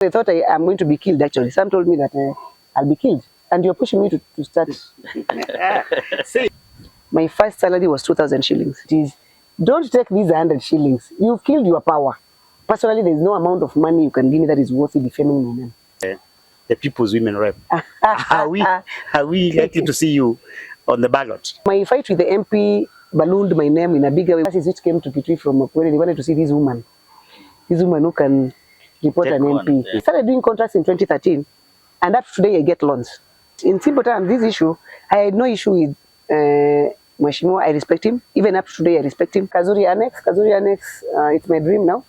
They thought I'm going to be killed actually. Some told me that I'll be killed. And you're pushing me to start. My first salary was 2,000 shillings. It is, don't take these 100 shillings. You've killed your power. Personally, there's no amount of money you can give me that is worthy defaming my name. The People's Women Rep. Are we likely to see you on the ballot? My fight with the MP ballooned my name in a bigger way. Which came to Kitui from where they wanted to see this woman who can report an MP. I started doing contracts in 2013, and up to today I get loans. In simple terms, this issue, I had no issue with Mheshimiwa. I respect him. Even up to today, I respect him. Kazuri Annex, it's my dream now.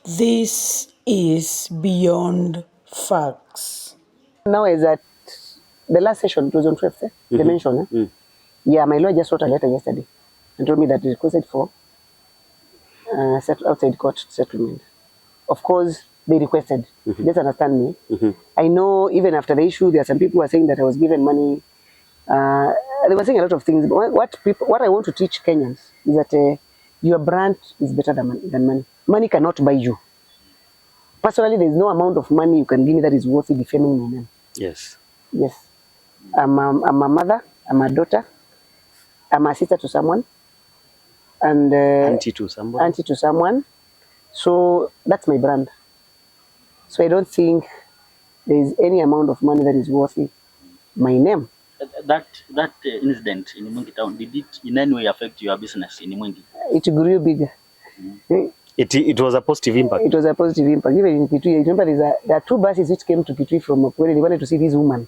This is Beyond Facts. Now is at the last session, it was on 12th, they mentioned. Yeah, my lawyer just wrote a letter yesterday and told me that they requested for outside court settlement. Of course, they requested. Just understand me. I know even after the issue, there are some people who are saying that I was given money. They were saying a lot of things. What I want to teach Kenyans is that your brand is better than money. Money cannot buy you. Personally, there is no amount of money you can give me that is worthy defaming my name. Yes. Yes. I'm a mother, I'm a daughter, I'm a sister to someone, and Auntie to someone. Auntie to someone. So that's my brand. So I don't think there is any amount of money that is worthy my name. That incident in Mulyungi town, did it in any way affect your business in Mulyungi? It grew bigger. It was a positive impact. It was a positive impact. Even in Kitui, I remember there are two buses which came to Kitui from where they wanted to see this woman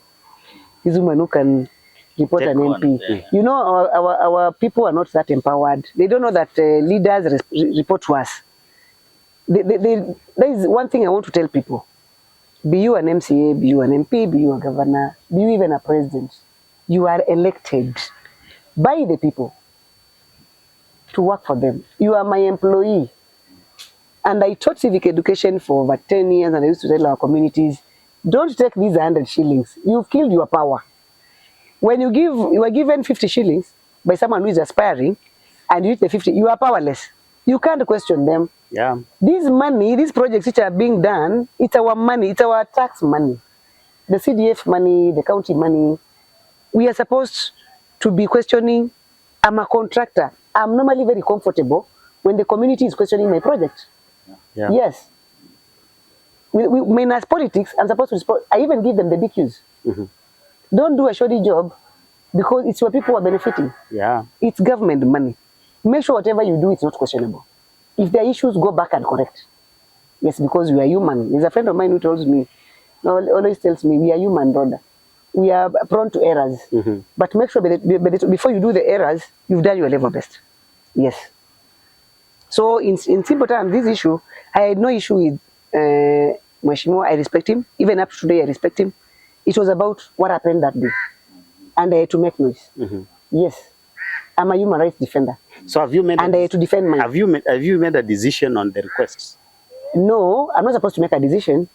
who can report an MP. You know, our people are not that empowered. They don't know that leaders report to us. There is one thing I want to tell people. Be you an MCA, be you an MP, be you a governor, be you even a president, you are elected by the people to work for them. You are my employee. And I taught civic education for over 10 years, and I used to tell our communities, don't take these 100 shillings. You've killed your power. When you are given 50 shillings by someone who is aspiring, and you hit the 50, you are powerless. You can't question them. Yeah. This money, these projects which are being done, it's our money, it's our tax money. The CDF money, the county money. We are supposed to be questioning. I'm a contractor. I'm normally very comfortable when the community is questioning my project. Yeah. Yes. Minus politics, I'm supposed to respond. I even give them the BQs. Don't do a shoddy job because it's your people who are benefiting. Yeah. It's government money. Make sure whatever you do, it's not questionable. If there are issues, go back and correct. Yes, because we are human. There's a friend of mine who always tells me, we are human, Rhoda. We are prone to errors. But make sure that before you do the errors, you've done your level best. Yes. So in simple terms, this issue, I had no issue with Mheshimiwa. I respect him. Even up to today, I respect him. It was about what happened that day. And I had to make noise. Yes. I'm a human rights defender. So have you made I had to defend mine. Have you made a decision on the requests? No, I'm not supposed to make a decision.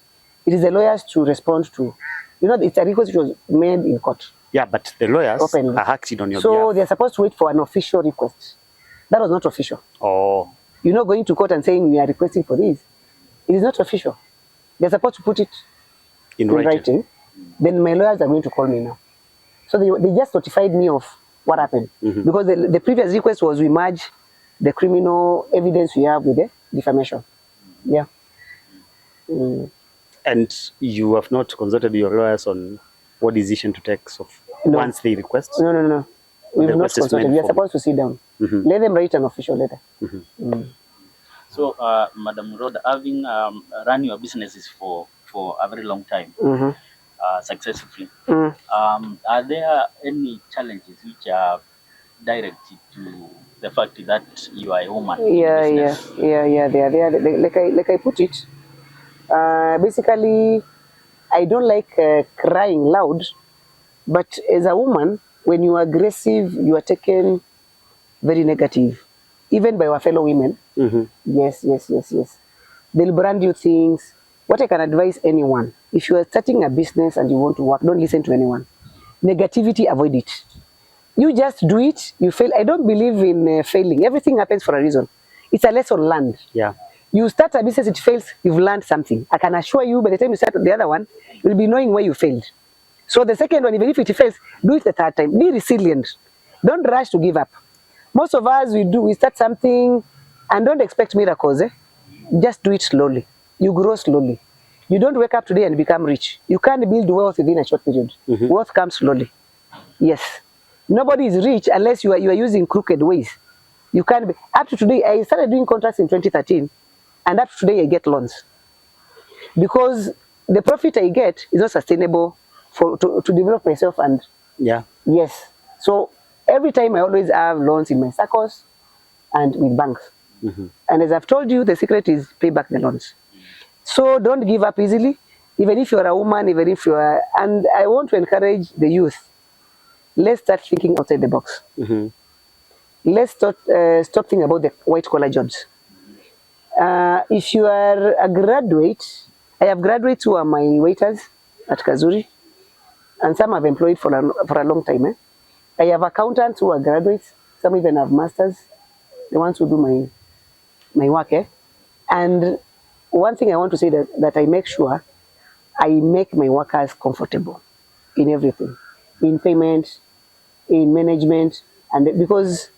It is the lawyers to respond to. You know, it's a request which was made in court. Yeah, but the lawyers openly are acting on your behalf. behalf. So they're supposed to wait for an official request. That was not official. Oh. You're not going to court and saying we are requesting for this. It is not official. They're supposed to put it in writing. Then my lawyers are going to call me now. So they just notified me of what happened. Because the previous request was we merge the criminal evidence we have with the defamation. Yeah. And you have not consulted your lawyers on what decision to take once they request? No. We've not consulted. We are supposed to sit down. Let them write an official letter. So, Madam Rhoda, having run your businesses for a very long time, successfully, are there any challenges which are directed to the fact that you are a woman? Yeah. They are there. Like I put it, basically, I don't like crying loud, but as a woman, when you are aggressive, you are taken very negative, even by our fellow women. Yes. They'll brand you things. What I can advise anyone, if you are starting a business and you want to work, don't listen to anyone. Negativity, avoid it. You just do it, you fail. I don't believe in failing. Everything happens for a reason. It's a lesson learned. Yeah. You start a business, it fails, you've learned something. I can assure you, by the time you start the other one, you'll be knowing where you failed. So the second one, even if it fails, do it the third time. Be resilient. Don't rush to give up. Most of us, we start something and don't expect miracles. Just do it slowly. You grow slowly. You don't wake up today and become rich. You can't build wealth within a short period. Wealth comes slowly. Yes. Nobody is rich unless you are using crooked ways. You can't be. Up to today, I started doing contracts in 2013, and up to today I get loans. Because the profit I get is not sustainable to develop myself and yes. So every time I always have loans in my circles and with banks. And as I've told you, the secret is pay back the loans. So don't give up easily, even if you're a woman, even if you're, and I want to encourage the youth. Let's start thinking outside the box. Let's stop thinking about the white collar jobs. If you are a graduate, I have graduates who are my waiters at Kazuri, and some I've employed for a long time. I have accountants who are graduates, some even have masters, the ones who do my work. And one thing I want to say that I make sure I make my workers comfortable in everything, in payment, in management, and because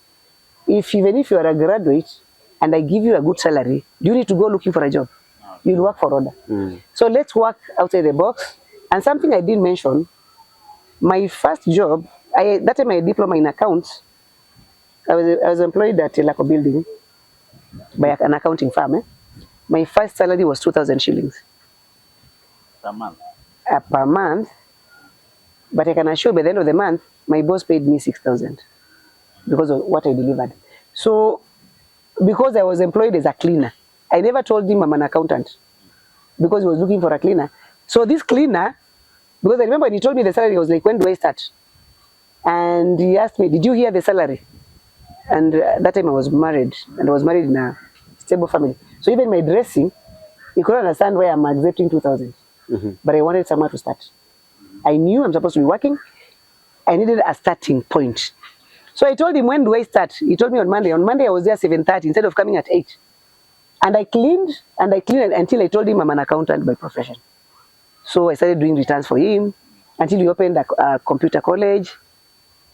even if you are a graduate and I give you a good salary, you need to go looking for a job. You'll work for Rhoda. So let's work outside the box. And something I didn't mention, my first job, that time I had diploma in accounts. I was employed at a Laco building by an accounting firm. My first salary was 2,000 shillings. Per month? Per month. But I can assure by the end of the month, my boss paid me 6,000 because of what I delivered. So, because I was employed as a cleaner, I never told him I'm an accountant because he was looking for a cleaner. So this cleaner, because I remember when he told me the salary, I was like, when do I start? And he asked me, did you hear the salary? And that time I was married, and I was married in a stable family. So even my dressing, he couldn't understand why I'm accepting 2,000. But I wanted somewhere to start. I knew I'm supposed to be working. I needed a starting point. So I told him, when do I start? He told me on Monday. On Monday, I was there 7:30 instead of coming at 8. And I cleaned until I told him I'm an accountant by profession. So I started doing returns for him until he opened a computer college.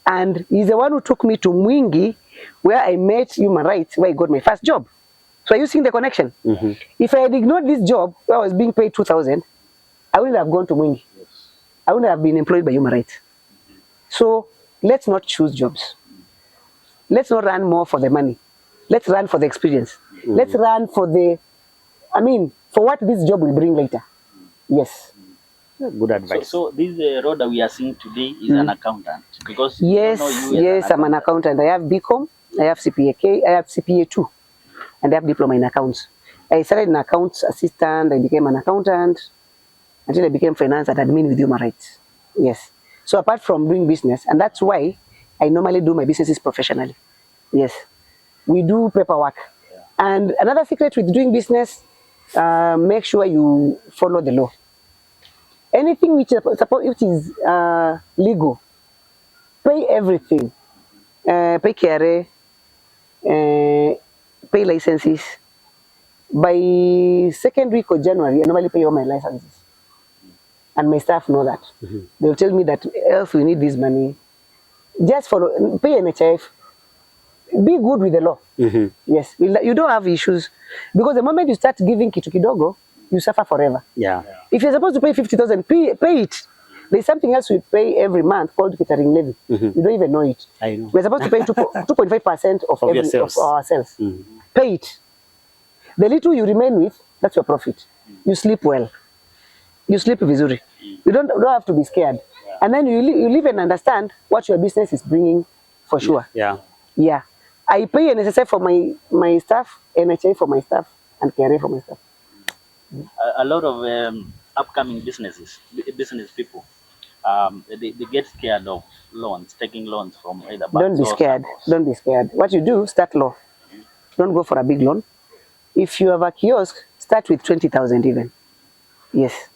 And he's the one who took me to Mulyungi, where I met human rights, where I got my first job. So are you seeing the connection? If I had ignored this job, where I was being paid 2,000, I wouldn't have gone to Mulyungi. I wouldn't have been employed by human rights. So let's not choose jobs. Let's not run more for the money. Let's run for the experience. Let's run for for what this job will bring later. Yes. Good advice. So this Rhoda we are seeing today is an accountant, because yes, I'm an accountant. I have BCom, I have CPA, I have CPA 2, and I have diploma in accounts. I started an accounts assistant. I became an accountant until I became finance and admin with human rights. Yes. So apart from doing business, and that's why I normally do my businesses professionally. Yes. We do paperwork. And another secret with doing business, make sure you follow the law. Anything which is legal, pay everything. Pay KRA, pay licenses. By second week of January, I normally pay all my licenses. And my staff know that. They'll tell me that else we need this money. Just follow, pay NHIF. Be good with the law. Yes, you don't have issues. Because the moment you start giving kitu kidogo, you suffer forever. Yeah. If you're supposed to pay 50,000, pay it. There's something else we pay every month called catering levy. You don't even know it. I know. We're supposed to pay 2.5% of ourselves. Pay it. The little you remain with, that's your profit. You sleep well. You sleep vizuri. You don't have to be scared. And then you live and understand what your business is bringing for sure. Yeah. Yeah. I pay NSSI for my staff, NHA for my staff, and KRA for my staff. A lot of upcoming business people, they get scared of loans, taking loans from either banks. Don't be scared. Don't be scared. What you do, start low. Don't go for a big loan. If you have a kiosk, start with 20,000 even. Yes.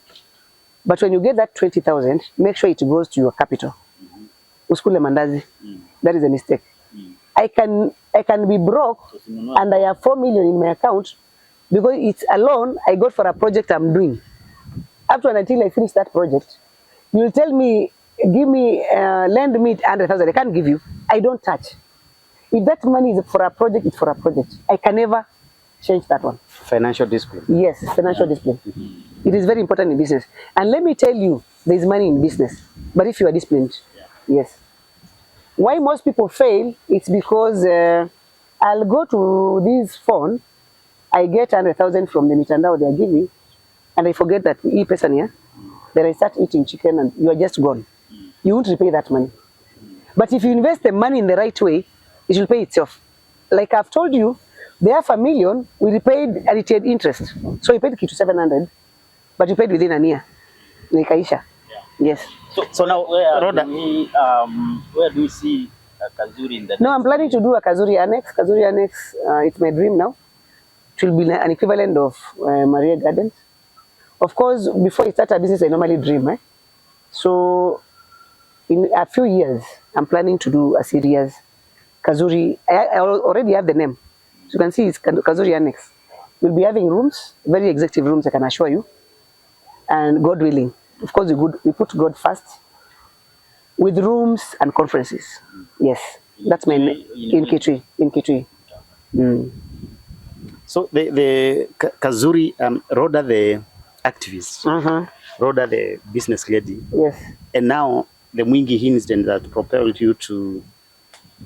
But when you get that 20,000, make sure it goes to your capital. Uskule mandazi. That is a mistake. I can be broke and I have 4 million in my account, because it's a loan I got for a project I'm doing. Up to until I finish that project, you'll tell me, give me, lend me 100,000. I can't give you. I don't touch. If that money is for a project, it's for a project. I can never change that one. Financial discipline. Yes, financial discipline. It is very important in business. And let me tell you, there is money in business. But if you are disciplined, yes. Why most people fail, it's because I'll go to this phone, I get 100,000 from the mitandao they are giving, and I forget that each person here, then I start eating chicken and you are just gone. You won't repay that money. But if you invest the money in the right way, it will pay itself. Like I've told you, the half a million, we repaid and it had interest. So you paid Kitu 700, but you paid within a year. Nikaisha. Yes. So now, Rhoda, where do you see Kazuri in the No, I'm planning to do a Kazuri Annex. Kazuri Annex, it's my dream now. It will be an equivalent of Maria Gardens. Of course, before I start a business, I normally dream. So in a few years, I'm planning to do a serious Kazuri. I already have the name. So you can see it's Kazuri Annex. We'll be having rooms, very executive rooms, I can assure you. And God willing. Of course, we put God first. With rooms and conferences. Yes. That's my name. In Kitui. In Kitui. So the Kazuri, Rhoda the activist, Rhoda the business lady. Yes. And now the Mulyungi incident that propelled you to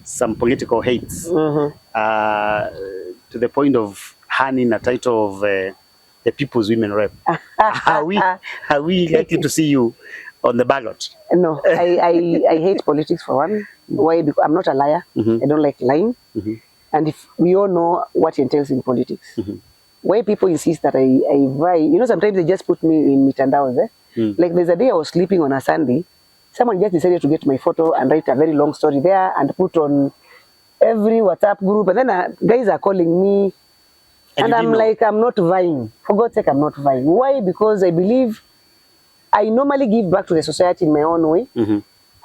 some political hates, to the point of earning a title of the People's Women Rep. Are we likely to see you on the ballot? No, I hate politics for one. Why? Because I'm not a liar. I don't like lying. And if we all know what entails in politics. Why people insist that I buy, you know, sometimes they just put me in mitandaos. Like there's a day I was sleeping on a Sunday, someone just decided to get my photo and write a very long story there and put on every WhatsApp group. And then guys are calling me. And I'm like, I'm not vying. For God's sake, I'm not vying. Why? Because I believe I normally give back to the society in my own way.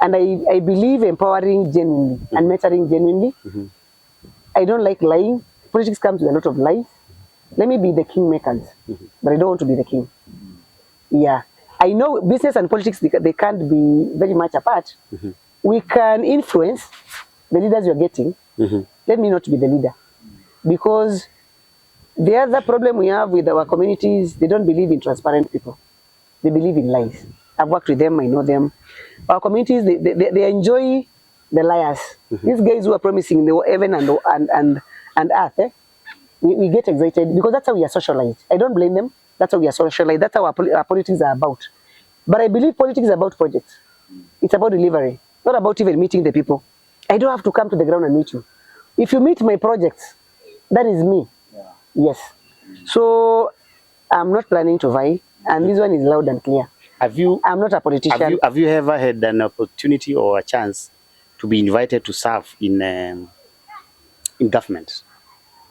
And I believe empowering genuinely and mentoring genuinely. I don't like lying. Politics comes with a lot of lies. Let me be the kingmakers, but I don't want to be the king. Yeah. I know business and politics, they can't be very much apart. We can influence the leaders you're getting. Let me not be the leader. Because the other problem we have with our communities, they don't believe in transparent people. They believe in lies. I've worked with them, I know them. Our communities, they enjoy the liars. These guys who are promising the heaven and earth, we get excited because that's how we are socialized. I don't blame them. That's how we are socialized. That's how our politics are about. But I believe politics is about projects. It's about delivery, not about even meeting the people. I don't have to come to the ground and meet you. If you meet my projects, that is me. Yes. So I'm not planning to vie, and this one is loud and clear. I'm not a politician. Have you ever had an opportunity or a chance to be invited to serve in government,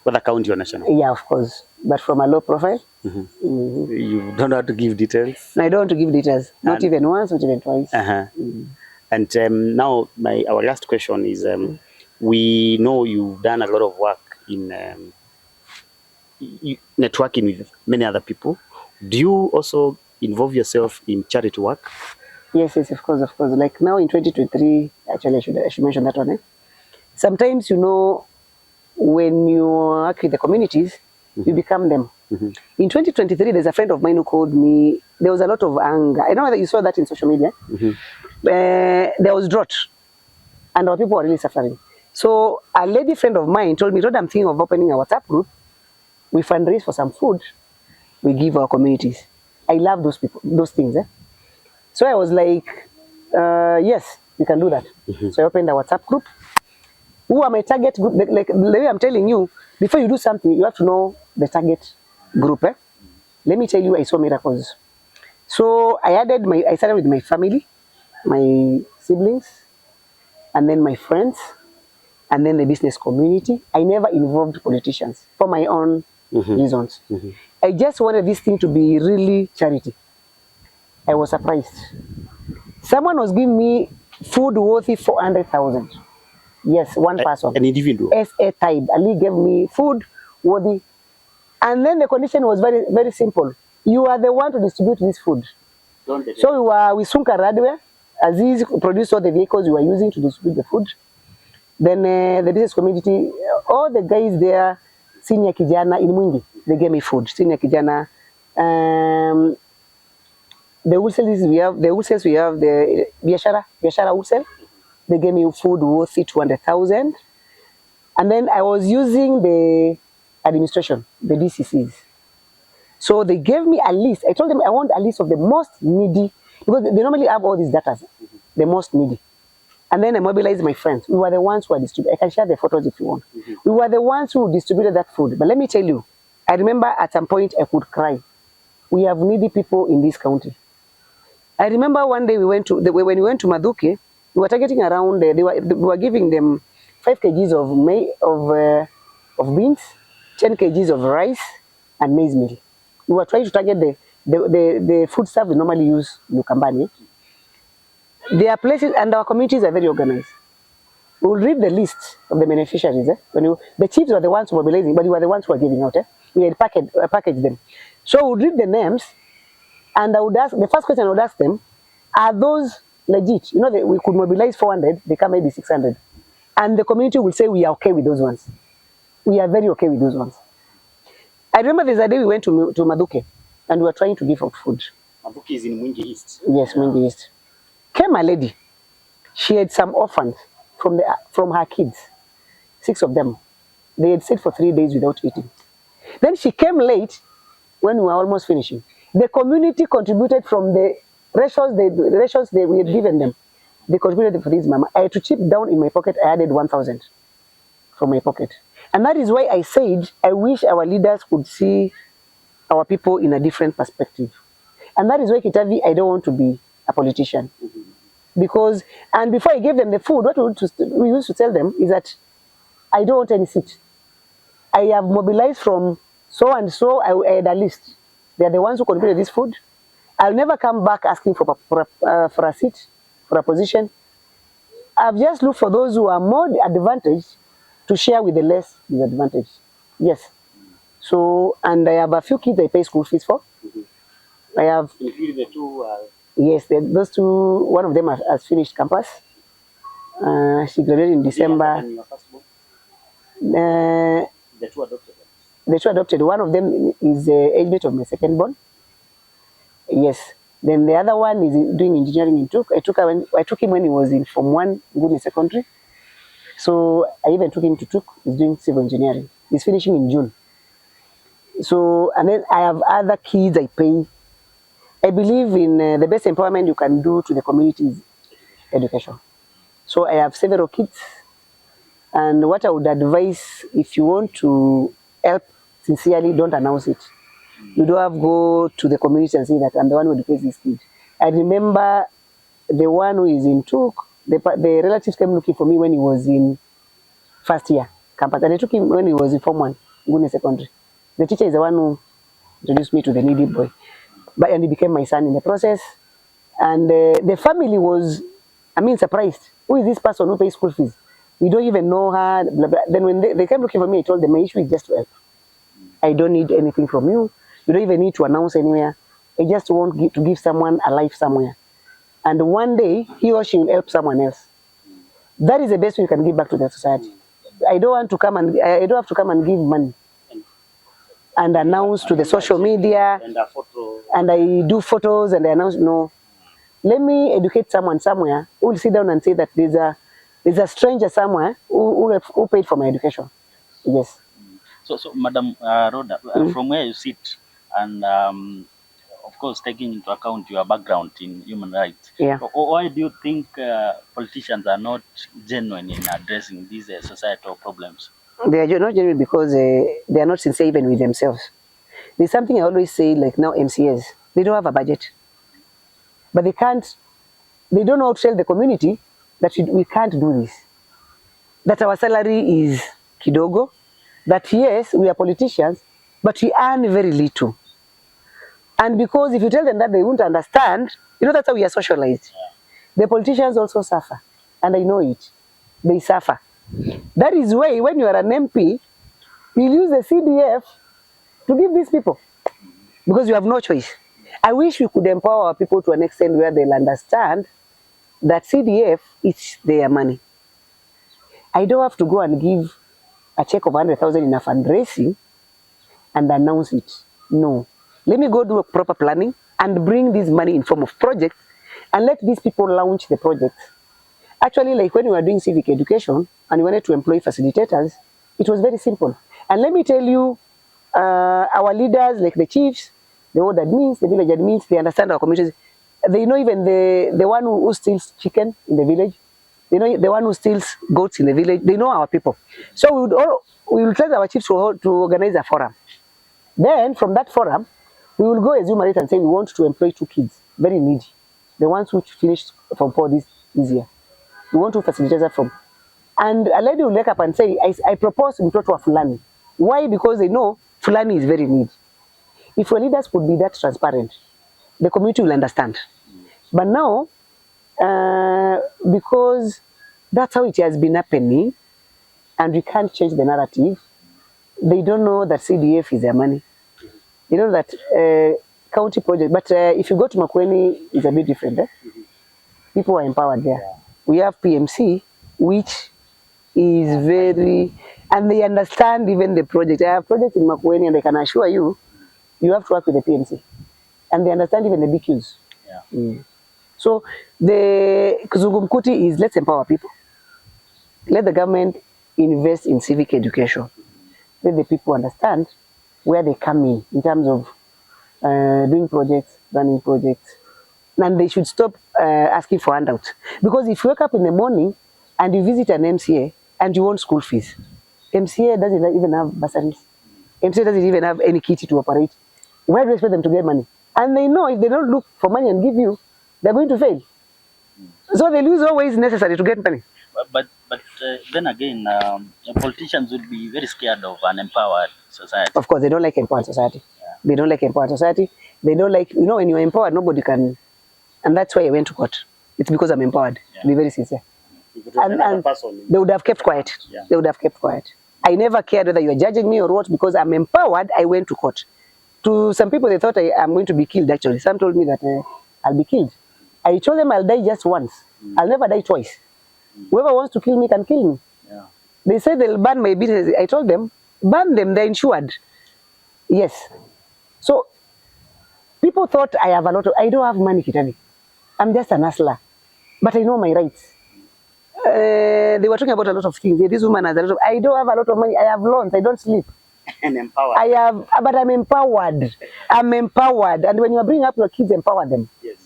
whether county or national? Yeah, of course, but from a low profile. You don't have to give details? No, I don't want to give details. Not even once, not even twice. And now our last question is, we know you've done a lot of work in networking with many other people. Do you also involve yourself in charity work? Yes, of course. Like now in 2023, actually I should mention that one. Sometimes, you know, when you work with the communities, you become them. In 2023, there's a friend of mine who called me. There was a lot of anger. I know whether you saw that in social media. There was drought, and our people were really suffering. So a lady friend of mine told me, Rhoda, I'm thinking of opening a WhatsApp group. We fundraise for some food. We give our communities. I love those people, those things. So I was like, yes, we can do that. So I opened a WhatsApp group. Who are my target group? Like the way I'm telling you, before you do something, you have to know the target group. Let me tell you, I saw miracles. So I started with my family, my siblings, and then my friends, and then the business community. I never involved politicians for my own reasons. I just wanted this thing to be really charity. I was surprised. Someone was giving me food worthy 400,000. Yes, one person. An individual? SA Tide. Ali gave me food worthy And then the condition was very, very simple. You are the one to distribute this food. So we Sunka Radwe, Aziz produced all the vehicles we were using to distribute the food. Then the business community, all the guys there, senior kijana in Mulyungi, they gave me food. Senior kijana, the wholesales we have, the biashara wholesale, they gave me food worth 200,000. And then I was using the administration, the DCCs. So they gave me a list. I told them I want a list of the most needy, because they normally have all these data, the most needy. And then I mobilized my friends. We were the ones who are distributing. I can share the photos if you want. We were the ones who distributed that food. But let me tell you, I remember at some point I could cry. We have needy people in this county. I remember one day when we went to Maduke, we were targeting around, we were giving them 5 kgs of beans, 10 kgs of rice, and maize meal. We were trying to target the food stuff we normally use in Lukambani. There are places, and our communities are very organized. We will read the list of the beneficiaries. The chiefs were the ones mobilizing, but we were the ones who were giving out. We had packaged them. So we would read the names, and I would ask, the first question I would ask them, are those legit? You know, we could mobilize 400, they come maybe 600. And the community will say, we are okay with those ones. We are very okay with those ones. I remember there's a day we went to Maduke, and we were trying to give out food. Maduke is in Mulyungi East. Yes, Mulyungi East. Came a lady. She had some orphans from her kids, 6 of them. They had stayed for 3 days without eating. Then she came late when we were almost finishing. The community contributed from the rations we had given them. They contributed for this mama. I had to chip down in my pocket. I added 1,000 from my pocket. And that is why I said, I wish our leaders could see our people in a different perspective. And that is why, Kitavi, I don't want to be a politician. Because, and before I gave them the food, what we used to tell them is that I don't want any seat. I have mobilized from so and so, I had a list. They are the ones who contributed this food. I'll never come back asking for a seat, for a position. I've just looked for those who are more advantaged to share with the less disadvantaged. Yes. So, and I have a few kids I pay school fees for. I have... Including the 2... Yes, those 2, one of them has finished campus. She graduated in December. The 2 adopted. The 2 adopted. One of them is the age mate of my second born. Yes. Then the other one is doing engineering in Tuk. I took him when he was in Form 1, Nguni Secondary. So I even took him to Tuk. He's doing civil engineering. He's finishing in June. So, and then I have other kids I pay. I believe in the best empowerment you can do to the community is education. So I have several kids. And what I would advise, if you want to help sincerely, don't announce it. You don't have to go to the community and say that I'm the one who educates this kid. I remember the one who is in Tuk, the relatives came looking for me when he was in first year campus. And I took him when he was in Form 1, Nguni Secondary. The teacher is the one who introduced me to the needy boy. And he became my son in the process. And the family was, surprised. Who is this person who pays school fees? We don't even know her. Blah, blah. Then when they came looking for me, I told them my issue is just to help. I don't need anything from you. You don't even need to announce anywhere. I just want to give someone a life somewhere. And one day, he or she will help someone else. That is the best way you can give back to the society. I don't have to come and give money and announce to the social media. And I do photos and I announce. No. Let me educate someone somewhere who will sit down and say that there's a stranger somewhere who paid for my education. Yes. So Madam Rhoda, from where you sit, and of course taking into account your background in human rights, why do you think politicians are not genuine in addressing these societal problems? They are not genuine because they are not sincere even with themselves. There's something I always say, like now MCAs, they don't have a budget. But they don't know how to tell the community that we can't do this. That our salary is kidogo. That yes, we are politicians, but we earn very little. And because if you tell them that, they won't understand, that's how we are socialized. The politicians also suffer. And I know it. They suffer. That is why when you are an MP, you use the CDF to give these people because you have no choice. I wish we could empower our people to an extent where they'll understand that CDF is their money. I don't have to go and give a check of 100,000 in a fundraising and announce it. No. Let me go do a proper planning and bring this money in form of projects and let these people launch the projects. Actually, like when we were doing civic education and we wanted to employ facilitators, it was very simple. And let me tell you, our leaders, like the chiefs, the ward admins, the village admins, they understand our communities. They know even the one who steals chicken in the village. They know the one who steals goats in the village. They know our people. So we will tell our chiefs to organize a forum. Then from that forum, we will go as you married and say we want to employ 2 kids, very needy. The ones who finished from 4 this year. We want to facilitate that from. And a lady will wake up and say, I propose mtoto wa fulani. Why? Because they know fulani is very needy. If your leaders could be that transparent, the community will understand. But now, because that's how it has been happening, and we can't change the narrative, they don't know that CDF is their money. You know that county project, but if you go to Makueni, it's a bit different. People are empowered there. We have PMC, which is very, and they understand even the project. I have projects in Makueni and I can assure you, you have to work with the PMC. And they understand even the BQs. Yeah. So the Kuzungumkuti is let's empower people. Let the government invest in civic education. Let the people understand where they come in terms of doing projects, running projects. And they should stop asking for handouts. Because if you wake up in the morning and you visit an MCA and you want school fees, MCA doesn't even have bursaries. MCA doesn't even have any kitty to operate. Where do you expect them to get money? And they know if they don't look for money and give you, they're going to fail. So they lose all ways necessary to get money. But then again, politicians would be very scared of an empowered society. Of course, they don't like empowered society. Yeah. They don't like empowered society. They don't like, you know, when you're empowered, nobody can. And that's why I went to court. It's because I'm empowered, to be very sincere. And they would have kept quiet. Yeah. They would have kept quiet. I never cared whether you are judging me or what, because I'm empowered, I went to court. To some people, they thought I'm going to be killed, actually. Some told me that I'll be killed. I told them I'll die just once. I'll never die twice. Whoever wants to kill me can kill me. Yeah. They said they'll ban my business. I told them, ban them, they're insured. Yes. So, people thought I have a lot of, I don't have money, Kitani. I'm just an hustler. But I know my rights. They were talking about a lot of things. This woman has a lot of, I don't have a lot of money. I have loans. I don't sleep. And empowered. I have, but I'm empowered. I'm empowered. And when you bring up your kids, empower them. Yes.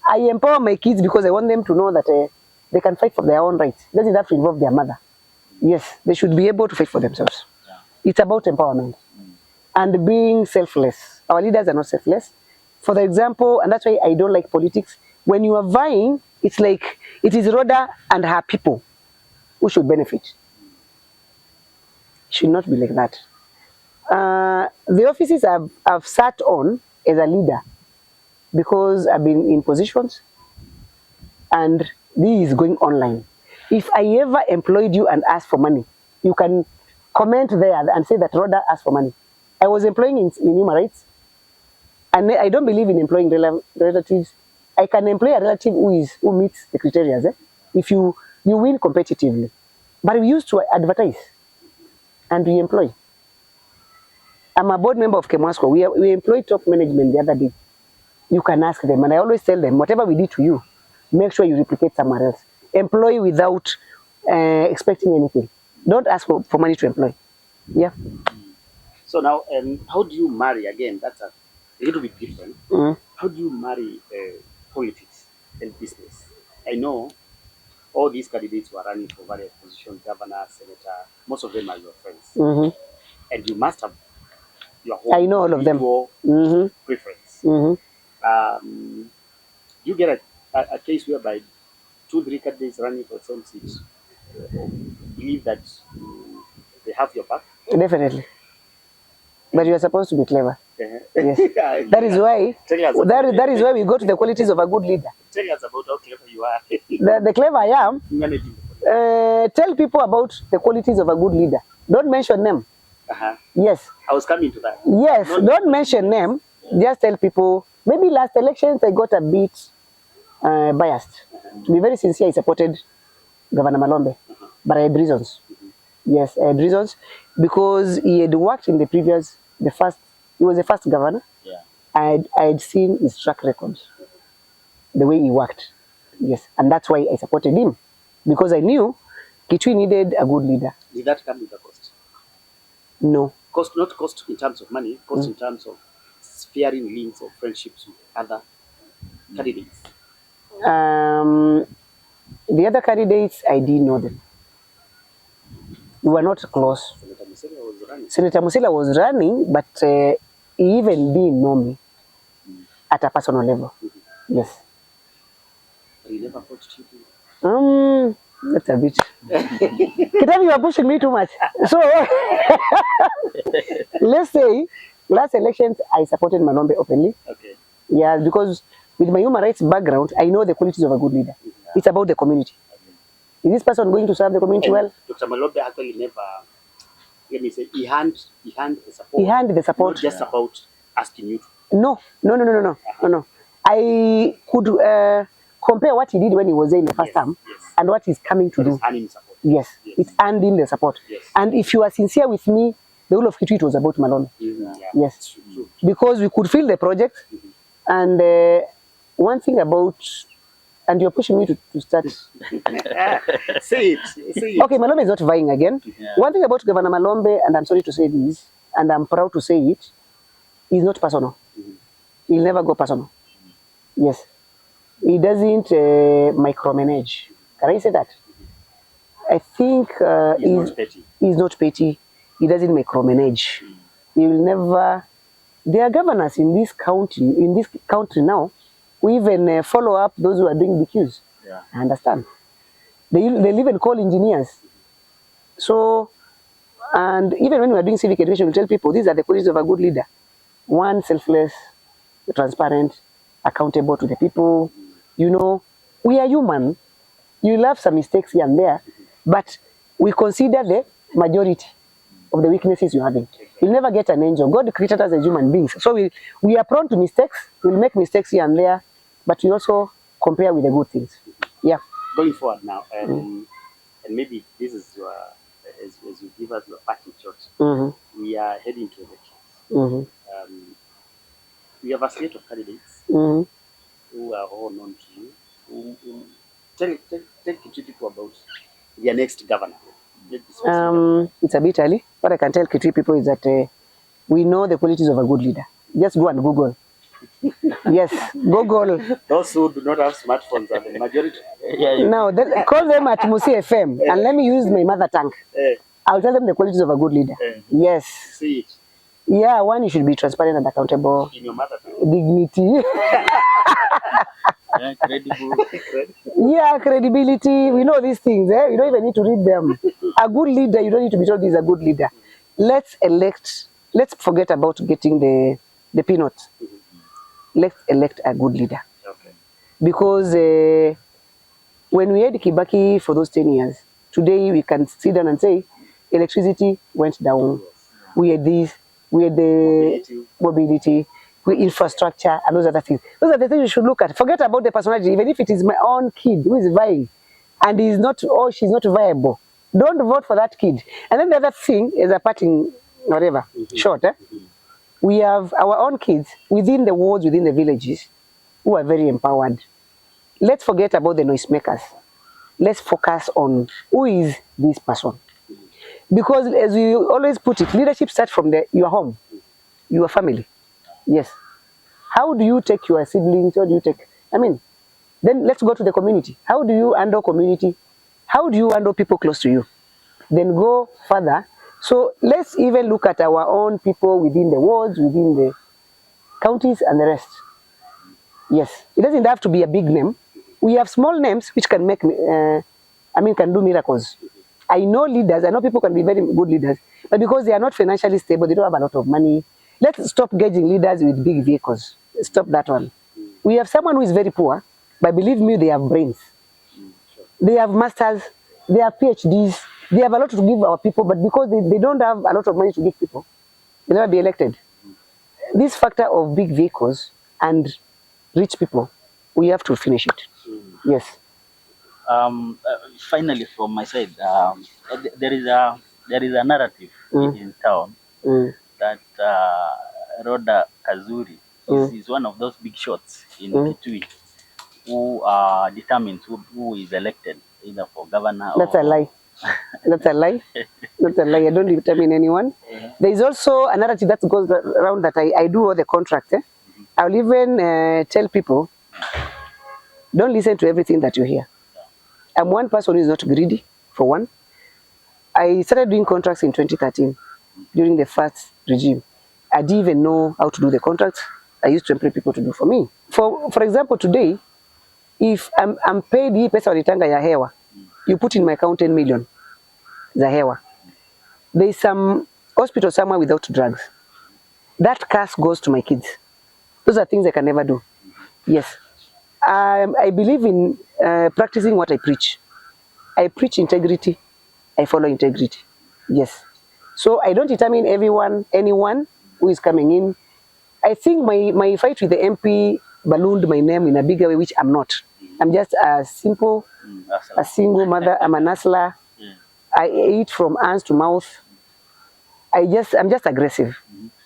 I empower my kids because I want them to know that they can fight for their own rights. It doesn't have to involve their mother. Yes, they should be able to fight for themselves. Yeah. It's about empowerment and being selfless. Our leaders are not selfless. For the example, and that's why I don't like politics. When you are vying, it's like it is Rhoda and her people who should benefit. It should not be like that. The offices I've sat on as a leader because I've been in positions and this is going online. If I ever employed you and asked for money, you can comment there and say that Rhoda asked for money. I was employing in human rights, and I don't believe in employing relatives. I can employ a relative who meets the criteria. If you win competitively. But we used to advertise and we employ. I'm a board member of Kemwasco. We employed top management the other day. You can ask them, and I always tell them, whatever we did to you, make sure you replicate somewhere else. Employ without expecting anything. Don't ask for money to employ. Yeah. So now, how do you marry? Again, that's a little bit different. How do you marry politics and business? I know all these candidates who are running for various positions, governor, senator, most of them are your friends. And you must have your whole I know all of them. Preference. You get a case whereby 2-3 candidates running for the same seats believe that they have your back? Definitely. But you are supposed to be clever. Yes. That is why that is why we go to the qualities of a good leader. Tell us about how clever you are. The clever I am. Tell people about the qualities of a good leader. Don't mention them. Yes. I was coming to that. Yes, don't mention name. Just tell people, maybe last elections I got a bit biased. To be very sincere, I supported Governor Malombe, but I had reasons. Yes, I had reasons because he had worked in he was the first governor. Yeah. I had seen his track record, the way he worked. Yes, and that's why I supported him because I knew Kitui needed a good leader. Did that come with a cost? No. Cost, not cost in terms of money, cost in terms of sparing links or friendships with other candidates. The other candidates, I didn't know them. We were not close. Senator Musila was running, but he even didn't know me at a personal level. Yes. You never fought cheating? That's a bit. Kitabi, you are pushing me too much. So, let's say, last elections, I supported Malombe openly. Okay. Yeah, because with my human rights background, I know the qualities of a good leader. It's about the community. Is this person going to serve the community well? Dr. Malombe actually never, let me say, he handed the support. He handed the support. Not just about asking you to. No. I could compare what he did when he was there in the first term and what he's coming to do. Support. Yes, it's handing the support. Yes. And if you are sincere with me, the whole of Kitui was about Malombe. Yes, True. because we could feel the project. And one thing about, and you're pushing me to start. Say it. Okay, Malombe is not vying again. Yeah. One thing about Governor Malombe, and I'm sorry to say this, and I'm proud to say it, is not personal. He'll never go personal. Yes. He doesn't micromanage. Can I say that? I think he's not petty. He doesn't micromanage. He will never. There are governors in this country now, who even follow up those who are doing the queues. Yeah. I understand. They even call engineers. So, and even when we are doing civic education, we tell people these are the qualities of a good leader. One, selfless, transparent, accountable to the people. You know, we are human. You'll have some mistakes here and there, but we consider the majority of the weaknesses you're having. You'll never get an angel. God created us as human beings. So we are prone to mistakes. We'll make mistakes here and there, but we also compare with the good things. Yeah. Going forward now, and maybe this is your, as you give us your parting shot, we are heading to elections. We have a slate of candidates who are all known to you. Tell people about their next governor. It's a bit early. What I can tell Kitui people is that we know the qualities of a good leader. Just go and Google. Yes, Google. Those who do not have smartphones are the majority. Now, call them at Musi FM and let me use my mother tongue. I'll tell them the qualities of a good leader. Yes. See it. Yeah, one, you should be transparent and accountable. In your mother tongue. Dignity. Credible. Yeah, credibility. We know these things. You don't even need to read them. A good leader, you don't need to be told he's a good leader. Let's forget about getting the peanuts. Let's elect a good leader. Okay. Because when we had Kibaki for those 10 years, today we can sit down and say electricity went down. We had this, we had the mobility, infrastructure, and those other things. Those are the things you should look at. Forget about the personality. Even if it is my own kid who is vying and he's not, or she's not viable, don't vote for that kid. And then the other thing is a parting, whatever, short. We have our own kids within the wards, within the villages, who are very empowered. Let's forget about the noisemakers. Let's focus on who is this person. Because as we always put it, leadership starts from your home, your family. Yes. How do you take your siblings? How do you take, then let's go to the community. How do you handle community? How do you handle people close to you? Then go further. So let's even look at our own people within the wards, within the counties and the rest. Yes. It doesn't have to be a big name. We have small names which can make, can do miracles. I know leaders, I know people can be very good leaders, but because they are not financially stable, they don't have a lot of money. Let's stop gauging leaders with big vehicles. Stop that one. We have someone who is very poor, but believe me, they have brains. They have masters, they have PhDs, They have a lot to give our people, but because they don't have a lot of money to give people, they'll never be elected. This factor of big vehicles and rich people, we have to finish it. Yes. Finally, from my side, there is a narrative in town that Rhoda Kazuri is one of those big shots in Kitui who determines who is elected either for governor. That's a lie. That's a lie. That's a lie. I don't determine anyone. There is also a narrative that goes around that I do all the contract. I'll even tell people, don't listen to everything that you hear. I'm one person who is not greedy, for one. I started doing contracts in 2013 during the first regime. I didn't even know how to do the contracts. I used to employ people to do for me. For example, today, if I'm paid hii pesa walitanga ya hewa, you put in my account 10 million za hewa. There is some hospital somewhere without drugs. That cash goes to my kids. Those are things I can never do. Yes. I believe in practicing what I preach. I preach integrity. I follow integrity. Yes. So I don't determine anyone who is coming in. I think my fight with the MP ballooned my name in a bigger way, which I'm not. I'm just a single mother. I'm an hustler. I eat from hands to mouth. I'm just aggressive.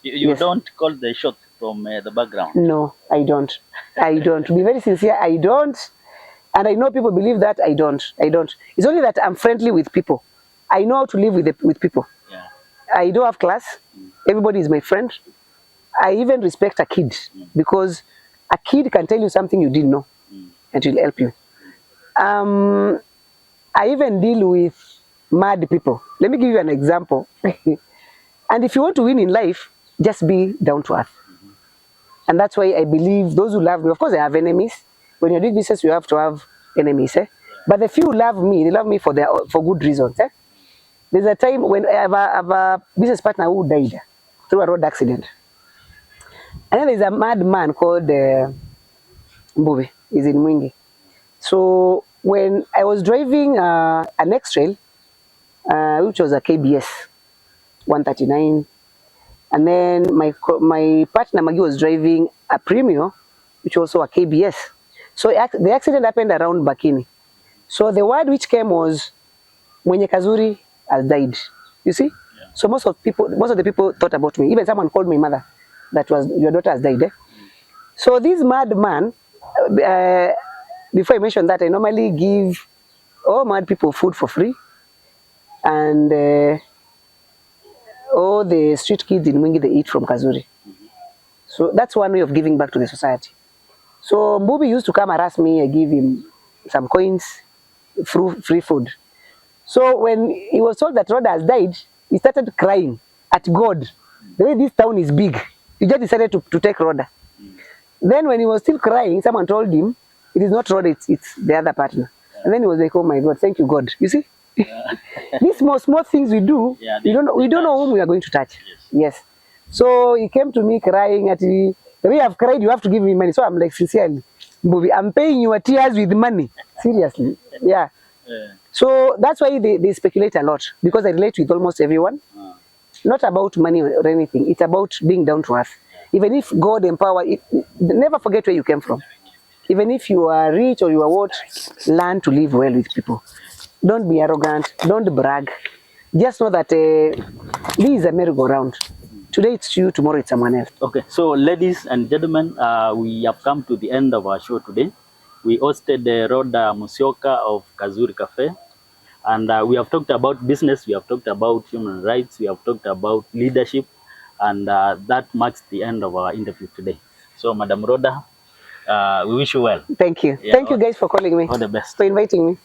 You Yes. don't call the shot from the background. No, I don't. I don't. To be very sincere, I don't. And I know people believe that. I don't. It's only that I'm friendly with people. I know how to live with people. Yeah. I don't have class. Everybody is my friend. I even respect a kid because a kid can tell you something you didn't know and it will help you. I even deal with mad people. Let me give you an example. And if you want to win in life, just be down to earth. And that's why I believe those who love me, of course I have enemies. When you're doing business, you have to have enemies. But the few who love me, they love me for good reasons. There's a time when I have a business partner who died through a road accident. And then there's a mad man called Mbubi. He's in Mulyungi. So when I was driving an X-Trail, which was a KBS 139, and then my partner Maggie was driving a Premio, which was also a KBS. So the accident happened around Bakini. So the word which came was, Mwenye Kazuri has died. You see? Yeah. So most of the people thought about me. Even someone called my mother, that was, your daughter has died. So this mad man, before I mention that, I normally give all mad people food for free. And all the street kids in Mulyungi, they eat from Kazuri. So that's one way of giving back to the society. So Mbubi used to come harass me. I give him some coins, free food. So when he was told that Rhoda has died, he started crying at God. The way this town is big, he just decided to take Rhoda. Then when he was still crying, someone told him, it is not Rhoda, it's the other partner. And then he was like, oh my God, thank you God. You see? These small things we do, we don't know whom we are going to touch. Yes. So he came to me crying at the way I've cried, you have to give me money. So I'm like, sincerely, Mbubi, I'm paying your tears with money. Seriously. Yeah. So that's why they speculate a lot, because I relate with almost everyone. Not about money or anything. It's about being down to earth. Even if God empower, never forget where you came from. Even if you are rich or you are what, learn to live well with people. Don't be arrogant. Don't brag. Just know that this is a merry-go-round. Today it's you, tomorrow it's someone else. Okay, so ladies and gentlemen, we have come to the end of our show today. We hosted Rhoda Musyoka of Kazuri Cafe, and we have talked about business, we have talked about human rights, we have talked about leadership, and that marks the end of our interview today. So, Madam Rhoda, we wish you well. Thank you. Yeah, thank you guys for calling me. All the best. For inviting me.